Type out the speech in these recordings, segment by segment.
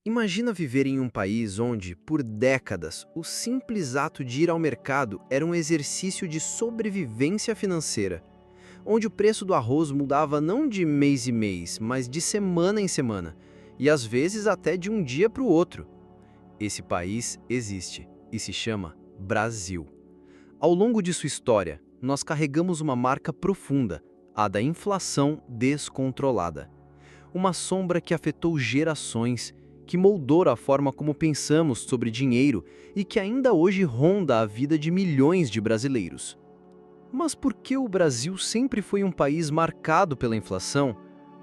Imagina viver em um país onde, por décadas, o simples ato de ir ao mercado era um exercício de sobrevivência financeira, onde o preço do arroz mudava não de mês em mês, mas de semana em semana, e às vezes até de um dia para o outro. Esse país existe e se chama Brasil. Ao longo de sua história, nós carregamos uma marca profunda, a da inflação descontrolada. Uma sombra que afetou gerações, que moldou a forma como pensamos sobre dinheiro e que ainda hoje ronda a vida de milhões de brasileiros. Mas por que o Brasil sempre foi um país marcado pela inflação?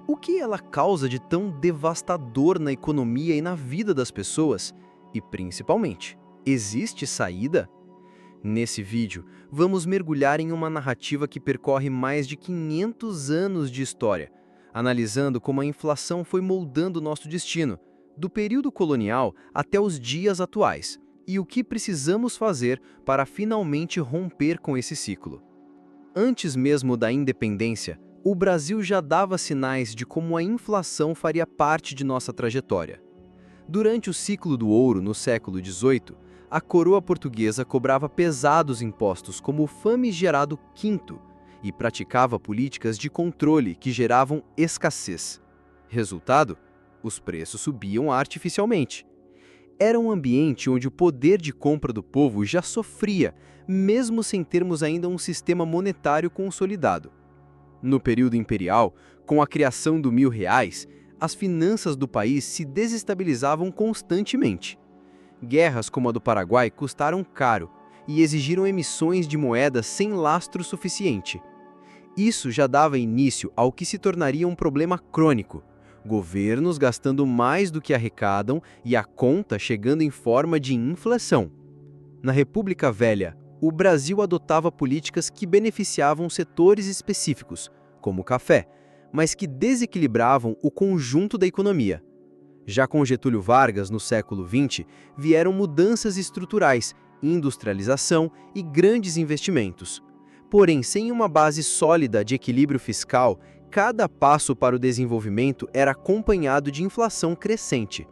O que ela causa de tão devastador na economia e na vida das pessoas? E, principalmente, existe saída? Nesse vídeo, vamos mergulhar em uma narrativa que percorre mais de 500 anos de história, analisando como a inflação foi moldando nosso destino, do período colonial até os dias atuais, e o que precisamos fazer para finalmente romper com esse ciclo. Antes mesmo da independência, o Brasil já dava sinais de como a inflação faria parte de nossa trajetória. Durante o ciclo do ouro no século XVIII, a coroa portuguesa cobrava pesados impostos como o famigerado quinto e praticava políticas de controle que geravam escassez. Resultado? Os preços subiam artificialmente. Era um ambiente onde o poder de compra do povo já sofria, mesmo sem termos ainda um sistema monetário consolidado. No período imperial, com a criação do R$ 1.000, as finanças do país se desestabilizavam constantemente. Guerras como a do Paraguai custaram caro e exigiram emissões de moedas sem lastro suficiente. Isso já dava início ao que se tornaria um problema crônico: governos gastando mais do que arrecadam e a conta chegando em forma de inflação. Na República Velha, o Brasil adotava políticas que beneficiavam setores específicos, como o café, mas que desequilibravam o conjunto da economia. Já com Getúlio Vargas, no século XX, vieram mudanças estruturais, industrialização e grandes investimentos. Porém, sem uma base sólida de equilíbrio fiscal, cada passo para o desenvolvimento era acompanhado de inflação crescente.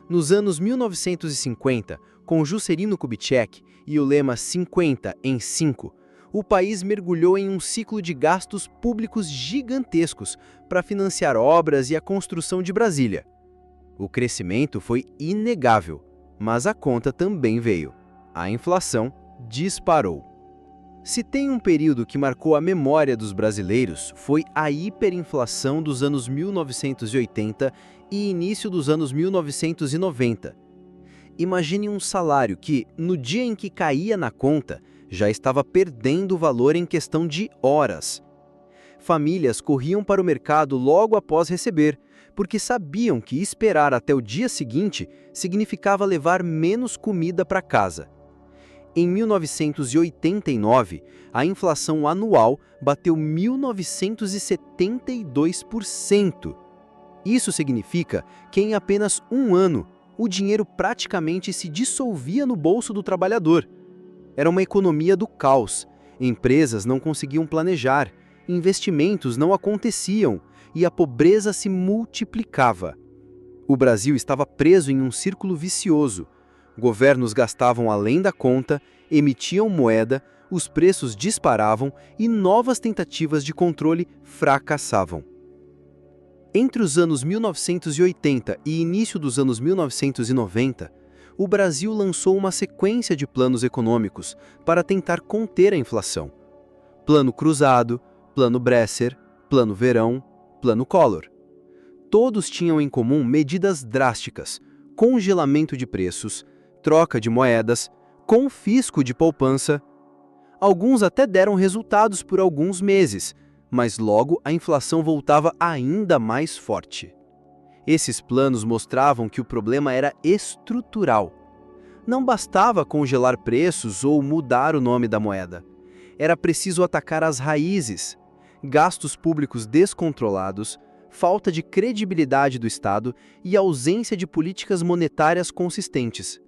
Nos anos 1950, com Juscelino Kubitschek e o lema 50 em 5, o país mergulhou em um ciclo de gastos públicos gigantescos para financiar obras e a construção de Brasília. O crescimento foi inegável, mas a conta também veio. A inflação disparou. Se tem um período que marcou a memória dos brasileiros, foi a hiperinflação dos anos 1980 e início dos anos 1990. Imagine um salário que, no dia em que caía na conta, já estava perdendo valor em questão de horas. Famílias corriam para o mercado logo após receber, porque sabiam que esperar até o dia seguinte significava levar menos comida para casa. Em 1989, a inflação anual bateu 1972%. Isso significa que em apenas um ano, o dinheiro praticamente se dissolvia no bolso do trabalhador. Era uma economia do caos. Empresas não conseguiam planejar, investimentos não aconteciam e a pobreza se multiplicava. O Brasil estava preso em um círculo vicioso. Governos gastavam além da conta, emitiam moeda, os preços disparavam e novas tentativas de controle fracassavam. Entre os anos 1980 e início dos anos 1990, o Brasil lançou uma sequência de planos econômicos para tentar conter a inflação. Plano Cruzado, Plano Bresser, Plano Verão, Plano Collor. Todos tinham em comum medidas drásticas: congelamento de preços, troca de moedas, confisco de poupança. Alguns até deram resultados por alguns meses, mas logo a inflação voltava ainda mais forte. Esses planos mostravam que o problema era estrutural. Não bastava congelar preços ou mudar o nome da moeda. Era preciso atacar as raízes: gastos públicos descontrolados, falta de credibilidade do Estado e ausência de políticas monetárias consistentes.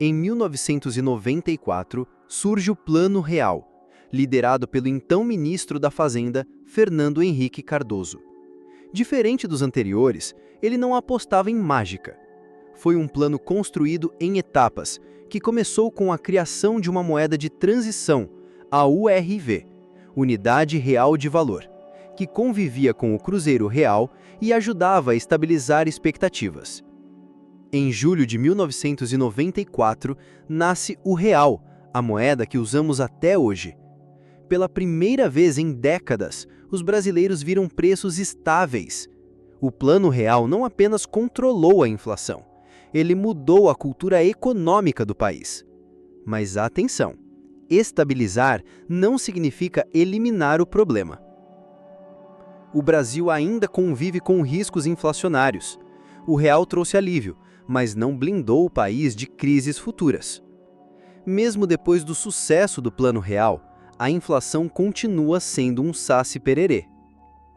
Em 1994, surge o Plano Real, liderado pelo então ministro da Fazenda, Fernando Henrique Cardoso. Diferente dos anteriores, ele não apostava em mágica. foi um plano construído em etapas, que começou com a criação de uma moeda de transição, a URV, Unidade Real de Valor, que convivia com o Cruzeiro Real e ajudava a estabilizar expectativas. Em julho de 1994, nasce o Real, a moeda que usamos até hoje. Pela primeira vez em décadas, os brasileiros viram preços estáveis. O Plano Real não apenas controlou a inflação, ele mudou a cultura econômica do país. Mas atenção, estabilizar não significa eliminar o problema. O Brasil ainda convive com riscos inflacionários. O real trouxe alívio, mas não blindou o país de crises futuras. Mesmo depois do sucesso do Plano Real, a inflação continua sendo um saci-pererê.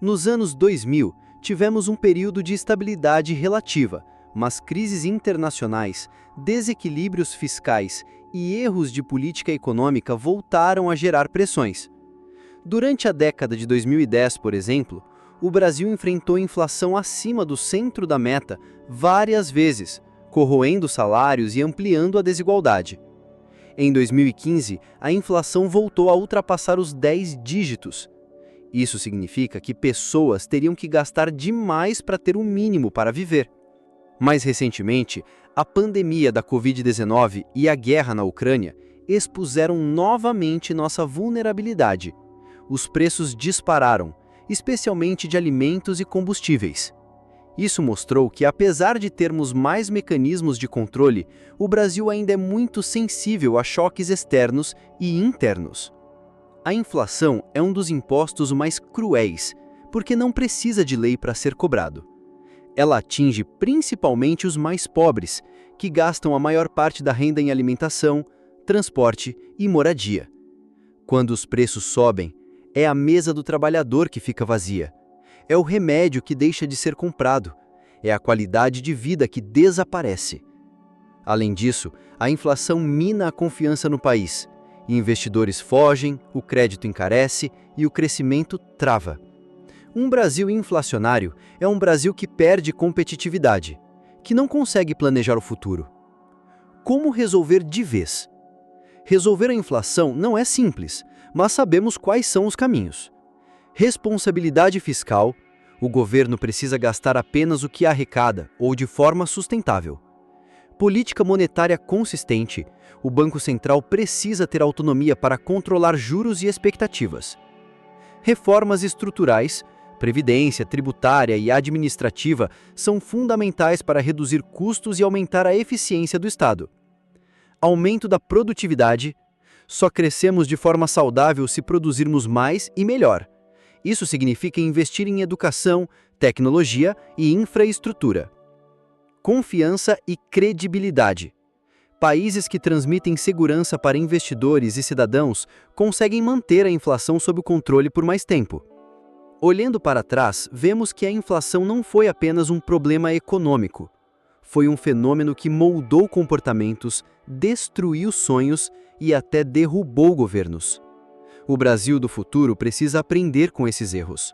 Nos anos 2000, tivemos um período de estabilidade relativa, mas crises internacionais, desequilíbrios fiscais e erros de política econômica voltaram a gerar pressões. Durante a década de 2010, por exemplo, o Brasil enfrentou inflação acima do centro da meta várias vezes, corroendo salários e ampliando a desigualdade. Em 2015, a inflação voltou a ultrapassar os 10 dígitos. Isso significa que pessoas teriam que gastar demais para ter o mínimo para viver. Mais recentemente, a pandemia da Covid-19 e a guerra na Ucrânia expuseram novamente nossa vulnerabilidade. Os preços dispararam, especialmente de alimentos e combustíveis. Isso mostrou que, apesar de termos mais mecanismos de controle, o Brasil ainda é muito sensível a choques externos e internos. A inflação é um dos impostos mais cruéis, porque não precisa de lei para ser cobrado. Ela atinge principalmente os mais pobres, que gastam a maior parte da renda em alimentação, transporte e moradia. Quando os preços sobem, é a mesa do trabalhador que fica vazia. É o remédio que deixa de ser comprado. É a qualidade de vida que desaparece. Além disso, a inflação mina a confiança no país. Investidores fogem, o crédito encarece e o crescimento trava. Um Brasil inflacionário é um Brasil que perde competitividade, que não consegue planejar o futuro. Como resolver de vez? Resolver a inflação não é simples, mas sabemos quais são os caminhos. Responsabilidade fiscal. O governo precisa gastar apenas o que arrecada ou de forma sustentável. Política monetária consistente. O Banco Central precisa ter autonomia para controlar juros e expectativas. Reformas estruturais. Previdência, tributária e administrativa são fundamentais para reduzir custos e aumentar a eficiência do Estado. Aumento da produtividade. Só crescemos de forma saudável se produzirmos mais e melhor. Isso significa investir em educação, tecnologia e infraestrutura. Confiança e credibilidade. Países que transmitem segurança para investidores e cidadãos conseguem manter a inflação sob controle por mais tempo. Olhando para trás, vemos que a inflação não foi apenas um problema econômico. Foi um fenômeno que moldou comportamentos, destruiu sonhos e até derrubou governos. O Brasil do futuro precisa aprender com esses erros.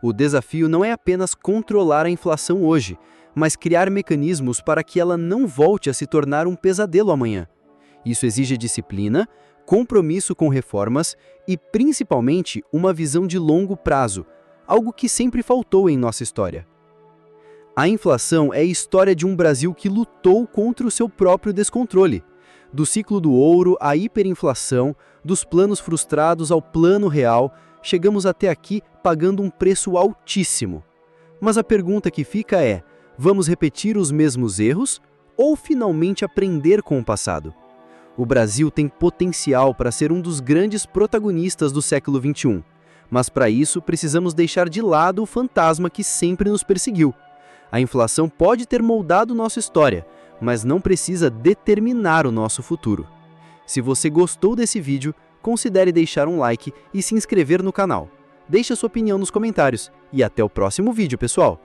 O desafio não é apenas controlar a inflação hoje, mas criar mecanismos para que ela não volte a se tornar um pesadelo amanhã. Isso exige disciplina, compromisso com reformas e, principalmente, uma visão de longo prazo, algo que sempre faltou em nossa história. A inflação é a história de um Brasil que lutou contra o seu próprio descontrole. Do ciclo do ouro à hiperinflação, dos planos frustrados ao Plano Real, chegamos até aqui pagando um preço altíssimo. Mas a pergunta que fica é: vamos repetir os mesmos erros ou finalmente aprender com o passado? O Brasil tem potencial para ser um dos grandes protagonistas do século XXI, mas para isso precisamos deixar de lado o fantasma que sempre nos perseguiu. A inflação pode ter moldado nossa história, mas não precisa determinar o nosso futuro. Se você gostou desse vídeo, considere deixar um like e se inscrever no canal. Deixe a sua opinião nos comentários e até o próximo vídeo, pessoal!